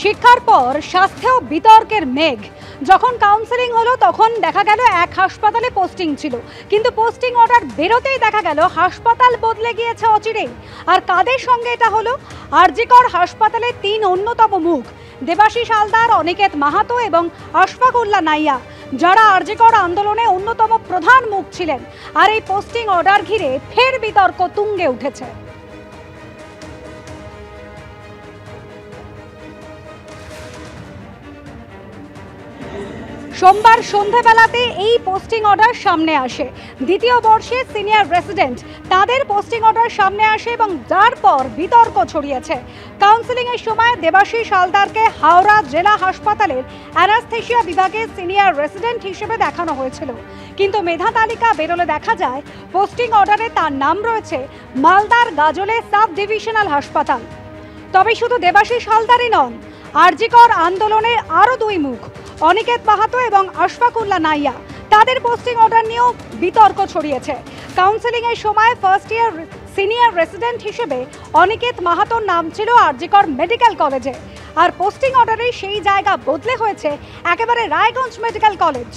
শিক্ষার পর স্বাস্থ্যেও বিতর্কের মেঘ। যখন কাউন্সেলিং হলো তখন দেখা গেল এক হাসপাতালে পোস্টিং ছিল, কিন্তু পোস্টিং অর্ডার বেরোতেই দেখা গেল হাসপাতাল বদলে গিয়েছে অচিরেই। আর কাদের সঙ্গে এটা হলো? আরজিকর হাসপাতালের তিন অন্যতম মুখ দেবাশিস হালদার, অনিকেত মাহাতো এবং আশফাকুল্লাহ নাইয়া, যারা আরজিকর আন্দোলনে অন্যতম প্রধান মুখ ছিলেন। আর এই পোস্টিং অর্ডার ঘিরে ফের বিতর্ক তুঙ্গে উঠেছে। সোমবার সন্ধ্যাবেলাতে এই পোস্টিং অর্ডার সামনে আসে। দ্বিতীয় বর্ষে সিনিয়র রেসিডেন্ট তাদের পোস্টিং অর্ডার সামনে আসে এবং তারপর বিতর্ক ছড়িয়েছে। কাউন্সেলিংয়ের সময় দেবাশিস হালদারকে হাওড়া জেলা হাসপাতালের অ্যানাস্থেশিয়া বিভাগে সিনিয়র রেসিডেন্ট হিসেবে দেখানো হয়েছিল, কিন্তু মেধা তালিকা বেরোলে দেখা যায় পোস্টিং অর্ডারে তার নাম রয়েছে মালদার গাজলে সাব ডিভিশনাল হাসপাতাল। তবে শুধু দেবাশিস হালদারই নন, আরজিকর আন্দোলনের আরও দুই মুখ অনিকেত মাহাতো এবং আশফাকুল্লাহ নাইয়া, তাদের পোস্টিং অর্ডার নিয়েও বিতর্ক ছড়িয়েছে। কাউন্সেলিংয়ের সময় ফার্স্ট ইয়ার সিনিয়র রেসিডেন্ট হিসেবে অনিকেত মাহাতোর নাম ছিল আরজিকর মেডিকেল কলেজে, আর পোস্টিং অর্ডারে সেই জায়গা বদলে হয়েছে একেবারে রায়গঞ্জ মেডিকেল কলেজ।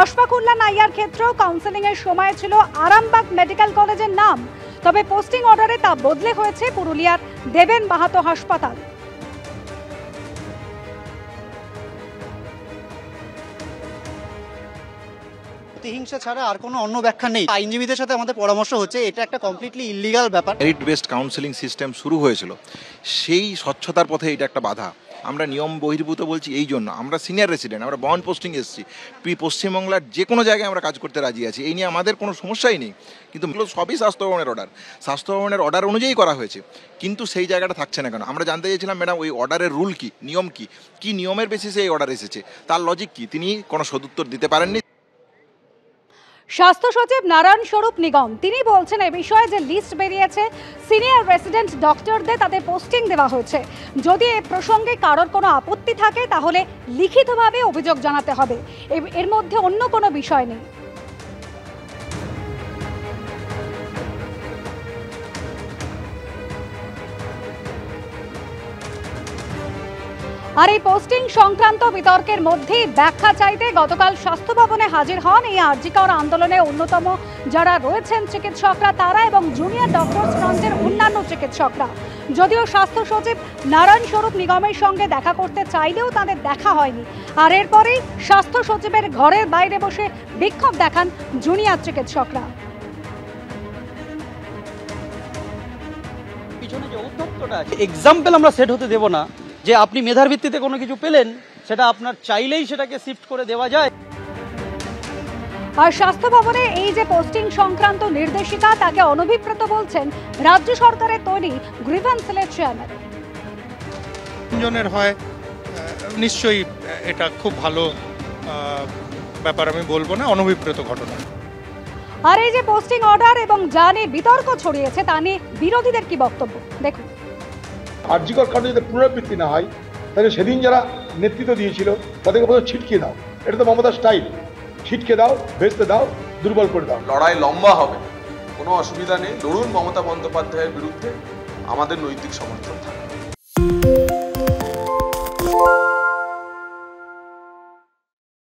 আশফাকুল্লাহ নাইয়ার ক্ষেত্রেও কাউন্সেলিংয়ের সময় ছিল আরামবাগ মেডিকেল কলেজের নাম, তবে পোস্টিং অর্ডারে তা বদলে হয়েছে পুরুলিয়ার দেবেন মাহাতো হাসপাতাল। প্রতিহিংসা ছাড়া আর কোনো অন্য ব্যাখ্যা নেই। আইনজীবীদের সাথে আমাদের পরামর্শ হচ্ছে এটা একটা কমপ্লিটলি ইলিগাল ব্যাপার। মেরিট বেসড কাউন্সেলিং সিস্টেম শুরু হয়েছিল, সেই স্বচ্ছতার পথে এটা একটা বাধা। আমরা নিয়ম বহির্ভূত বলছি এই জন্য, আমরা সিনিয়র রেসিডেন্ট, আমরা বন্ড পোস্টিং এসেছি, পশ্চিমবাংলার যে কোনো জায়গায় আমরা কাজ করতে রাজি আছি, এই নিয়ে আমাদের কোনো সমস্যাই নেই। কিন্তু সবই স্বাস্থ্য ভবনের অর্ডার, স্বাস্থ্য ভবনের অর্ডার অনুযায়ী করা হয়েছে, কিন্তু সেই জায়গাটা থাকছে না কেন? আমরা জানতে চাইছিলাম ম্যাডাম ওই অর্ডারের রুল কি, নিয়ম কি, কি নিয়মের বেসিসে এই অর্ডার এসেছে, তার লজিক কি, তিনি কোনো সদুত্তর দিতে পারেননি। স্বাস্থ্য সচিব নারায়ণ স্বরূপ নিগম তিনি বলছেন এ বিষয়ে যে লিস্ট বেরিয়েছে, সিনিয়র রেসিডেন্ট ডক্টরদের তাদের পোস্টিং দেওয়া হয়েছে। যদি এ প্রসঙ্গে কারোর কোনো আপত্তি থাকে তাহলে লিখিতভাবে অভিযোগ জানাতে হবে, এর মধ্যে অন্য কোনো বিষয় নেই। আর এই পোস্টিং সংক্রান্ত বিতর্কের মধ্যেই ব্যাখ্যা চাইতে গতকাল স্বাস্থ্য ভবনে হাজির হন এই আরজিকর আন্দোলনে অন্যতম যারা রয়েছেন চিকিৎসকরা, তারা এবং জুনিয়র ডক্টরস ফ্রন্টের অন্যান্য চিকিৎসকরা। যদিও স্বাস্থ্য সচিব নারায়ণ স্বরূপ নিগমের সঙ্গে দেখা করতে চাইলেও তাদের দেখা হয়নি। আর এরপরেই স্বাস্থ্য সচিবের ঘরের বাইরে বসে বিক্ষোভ দেখান জুনিয়র চিকিৎসকরা। পিছনে যে উদ্যোক্তটা আছে, এক্সাম্পল আমরা সেট হতে দেব না যে আপনি মেধার ভিত্তিতে কোনো কিছু পেলেন, সেটা আপনার চাইলেই সেটাকে শিফট করে দেওয়া যায়। আর স্বাস্থ্য ভবনে এই যে পোস্টিং সংক্রান্ত নির্দেশিকা, তাকে অনভিপ্রেত বলছেন রাজ্য সরকারের তৈরি গ্রিভেন্স সেলের চেয়ারম্যান। তিনজনের হয় নিশ্চয়ই এটা খুব ভালো ব্যাপার, আমি বলবো না, অনভিপ্রেত ঘটনা। আর এই যে পোস্টিং অর্ডার এবং যা নিয়ে বিতর্ক ছড়িয়েছে তা নিয়ে বিরোধীদের কি বক্তব্য দেখুন। আরজিকর কাণ্ড যদি পুনরাবৃত্তি না হয়, তাহলে সেদিন যারা নেতৃত্ব দিয়েছিল তাদেরকে প্রথমে ছিটকে দাও। এটা তো মমতার স্টাইল, ছিটকে দাও, ভেস্তে দাও, দুর্বল করে দাও। লড়াই লম্বা হবে, কোনো অসুবিধা নেই, লড়ুন। মমতা বন্দ্যোপাধ্যায়ের বিরুদ্ধে আমাদের নৈতিক সমর্থন থাকবে।